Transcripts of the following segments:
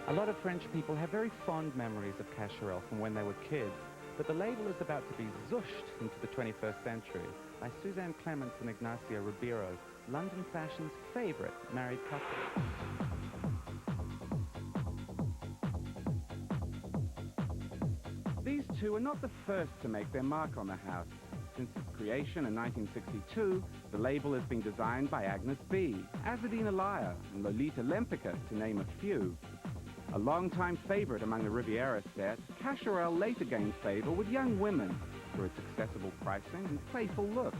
A lot of French people have very fond memories of Cacharel from when they were kids, but the label is about to be zooshed into the 21st century by Suzanne Clements and Ignacio Ribeiro, London fashion's favorite married couple. These two are not the first to make their mark on the house. Since its creation in 1962, the label has been designed by Agnes B, Azadina Laya, and Lolita Lempicka, to name a few. A long-time favorite among the Riviera set, Cacharel later gained favor with young women for its accessible pricing and playful looks.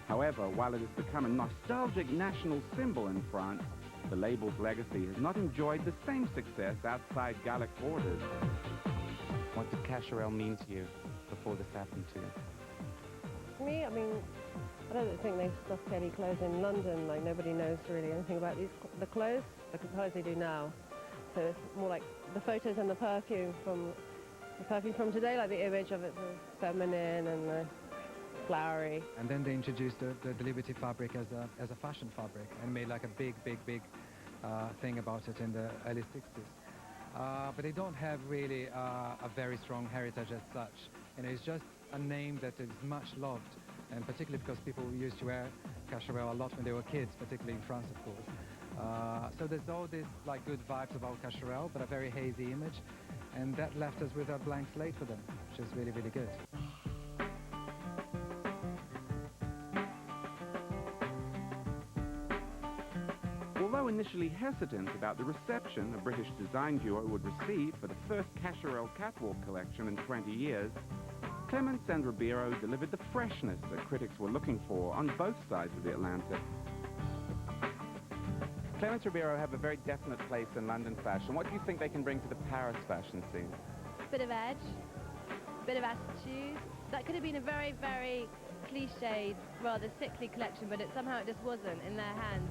However, while it has become a nostalgic national symbol in France, the label's legacy has not enjoyed the same success outside Gallic borders. What did Cacharel mean to you before this happened to you? To me, I mean, I don't think they've stocked any clothes in London. Like, nobody knows really anything about the clothes they do now. So it's more like the photos and the perfume from today, like the image of it, the feminine and the flowery. And then they introduced the Liberty fabric as a fashion fabric and made like a big thing about it in the early 60s. But they don't have really a very strong heritage as such. You know, it's just a name that is much loved, and particularly because people used to wear Cacharel a lot when they were kids, particularly in France, of course. So there's all this like good vibes about Cacharel, but a very hazy image, and that left us with a blank slate for them, which is really, really good. Although initially hesitant about the reception a British design duo would receive for the first Cacharel catwalk collection in 20 years, Clements and Ribeiro delivered the freshness that critics were looking for on both sides of the Atlantic. Clements and Ribeiro have a very definite place in London fashion. What do you think they can bring to the Paris fashion scene? Bit of edge, bit of attitude. That could have been a very, very cliched, rather sickly collection, but somehow it just wasn't in their hands.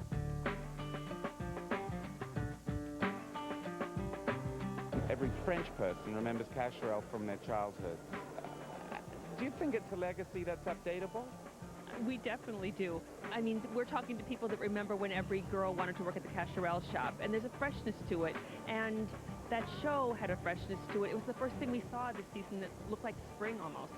Every French person remembers Cacharel from their childhood. Do you think it's a legacy that's updatable? We definitely do. I mean, we're talking to people that remember when every girl wanted to work at the Cacharel shop, and there's a freshness to it, and that show had a freshness to it. It was the first thing we saw this season that looked like spring almost.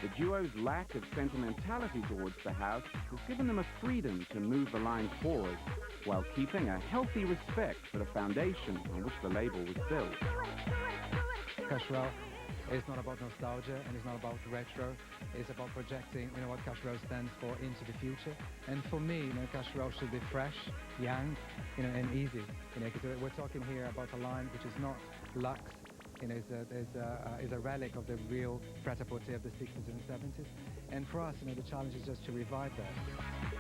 The duo's lack of sentimentality towards the house has given them a freedom to move the line forward, while keeping a healthy respect for the foundation on which the label was built. Cacharel is not about nostalgia, and it's not about retro. It's about projecting, you know, what Cacharel stands for into the future. And for me, you know, Cacharel should be fresh, young, you know, and easy. You know, because we're talking here about a line which is not luxe. You know, is a relic of the real pret-a-porter of the 60s and 70s. And for us, you know, the challenge is just to revive that.